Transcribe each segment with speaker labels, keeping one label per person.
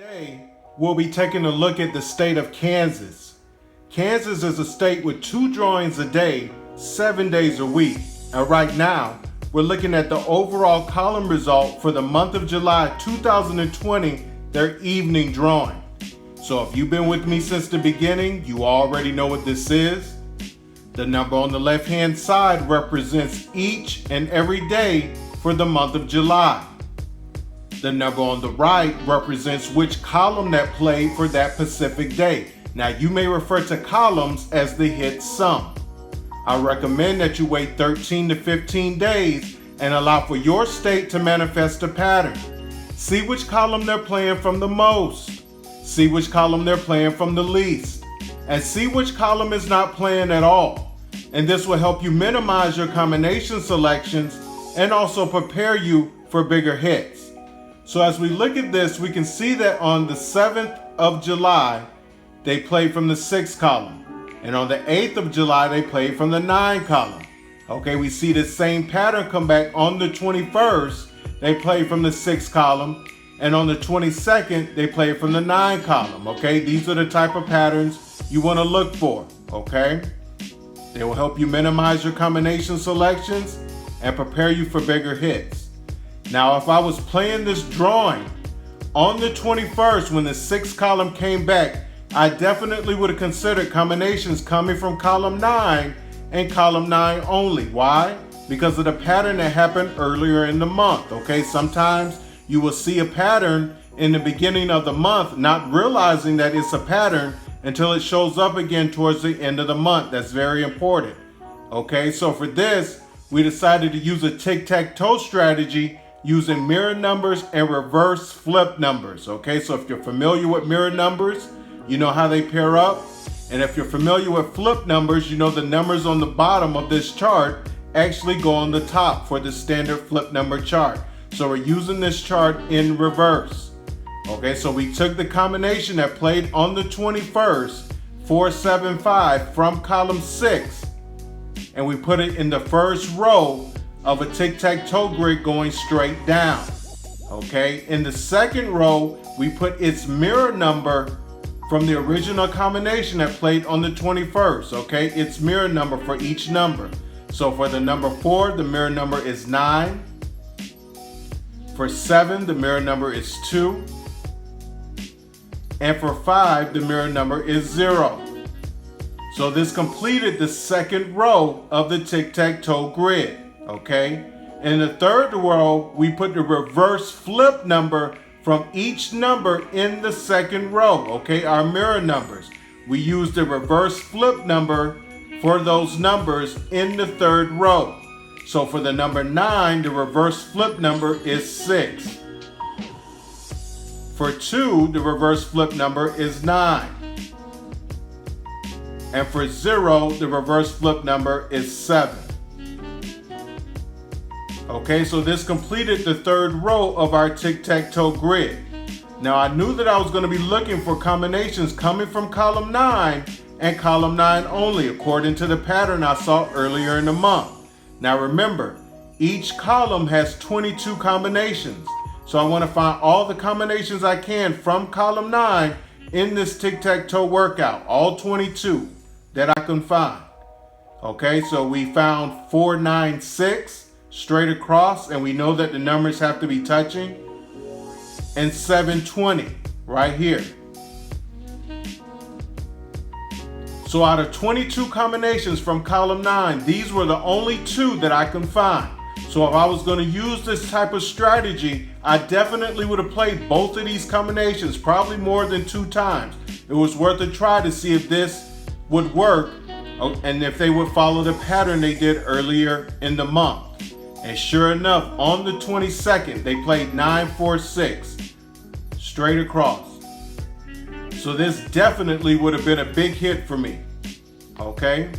Speaker 1: Today, we'll be taking a look at the state of Kansas. Kansas is a state with 2 drawings a day, 7 days a week. And right now, we're looking at the overall column result for the month of July 2020, their evening drawing. So if you've been with me since the beginning, you already know what this is. The number on the left-hand side represents each and every day for the month of July. The number on the right represents which column that played for that specific day. Now you may refer to columns as the hit sum. I recommend that you wait 13 to 15 days and allow for your state to manifest a pattern. See which column they're playing from the most. See which column they're playing from the least. And see which column is not playing at all. And this will help you minimize your combination selections and also prepare you for bigger hits. So as we look at this, we can see that on the 7th of July, they played from the 6th column. And on the 8th of July, they played from the 9 column. Okay, we see the same pattern come back on the 21st. They played from the 6th column. And on the 22nd, they played from the 9 column. Okay, these are the type of patterns you want to look for. Okay, they will help you minimize your combination selections and prepare you for bigger hits. Now, if I was playing this drawing on the 21st when the 6th column came back, I definitely would have considered combinations coming from column 9 and column 9 only. Why? Because of the pattern that happened earlier in the month. Okay, sometimes you will see a pattern in the beginning of the month, not realizing that it's a pattern until it shows up again towards the end of the month. That's very important. Okay, so for this, we decided to use a tic-tac-toe strategy using mirror numbers and reverse flip numbers. Okay, so if you're familiar with mirror numbers, you know how they pair up. And if you're familiar with flip numbers, you know the numbers on the bottom of this chart actually go on the top for the standard flip number chart. So we're using this chart in reverse. Okay, so we took the combination that played on the 21st, 475 from column 6, and we put it in the first row of a tic-tac-toe grid going straight down. Okay, in the second row, we put its mirror number from the original combination that played on the 21st. Okay, its mirror number for each number. So for the number 4, the mirror number is 9. For 7, the mirror number is 2. And for 5, the mirror number is 0. So this completed the second row of the tic-tac-toe grid. Okay, in the third row, we put the reverse flip number from each number in the second row. Okay, our mirror numbers. We use the reverse flip number for those numbers in the third row. So for the number 9, the reverse flip number is 6. For 2, the reverse flip number is 9. And for 0, the reverse flip number is 7. Okay, so this completed the third row of our tic-tac-toe grid. Now I knew that I was going to be looking for combinations coming from column 9 and column 9 only, according to the pattern I saw earlier in the month. Now remember, each column has 22 combinations. So I want to find all the combinations I can from column 9 in this tic-tac-toe workout, all 22 that I can find. Okay, so we found 496 straight across, and we know that the numbers have to be touching, and 720 right here. So out of 22 combinations from column 9, these were the only 2 that I can find. So if I was going to use this type of strategy, I definitely would have played both of these combinations, probably more than 2 times. It was worth a try to see if this would work and if they would follow the pattern they did earlier in the month. And sure enough, on the 22nd, they played 946 straight across. So this definitely would have been a big hit for me. Okay.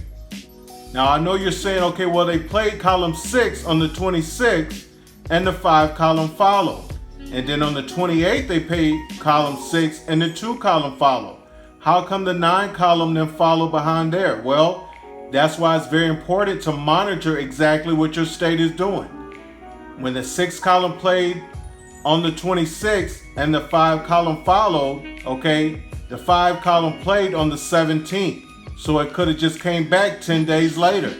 Speaker 1: Now I know you're saying, okay, well, they played column 6 on the 26th and the 5 column followed. And then on the 28th, they played column 6 and the 2 column followed. How come the 9 column then follow behind there? Well, that's why it's very important to monitor exactly what your state is doing. When the 6th column played on the 26th and the 5 column followed, okay, the 5 column played on the 17th. So it could have just came back 10 days later.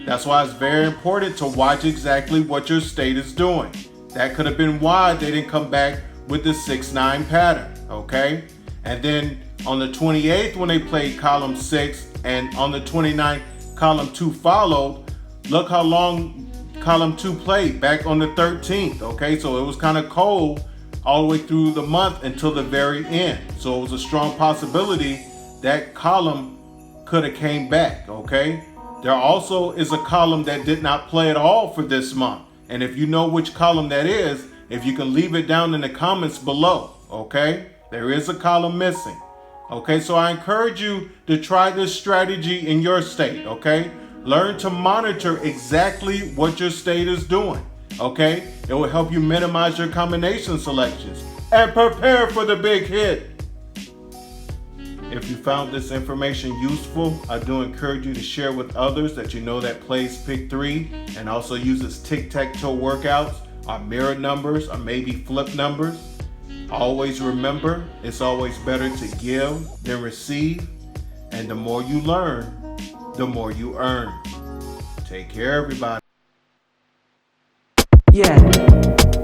Speaker 1: That's why it's very important to watch exactly what your state is doing. That could have been why they didn't come back with the 6-9 pattern, okay? And then on the 28th when they played column 6 and on the 29th column 2 followed, look how long column 2 played back on the 13th, okay? So it was kind of cold all the way through the month until the very end. So it was a strong possibility that column could have came back, okay? There also is a column that did not play at all for this month. And if you know which column that is, if you can leave it down in the comments below, okay? There is a column missing. Okay, so I encourage you to try this strategy in your state, okay? Learn to monitor exactly what your state is doing, okay? It will help you minimize your combination selections and prepare for the big hit. If you found this information useful, I do encourage you to share with others that you know that plays Pick 3 and also uses tic-tac-toe workouts, or mirror numbers, or maybe flip numbers. Always remember, it's always better to give than receive, and the more you learn, the more you earn. Take care, everybody.
Speaker 2: Yeah.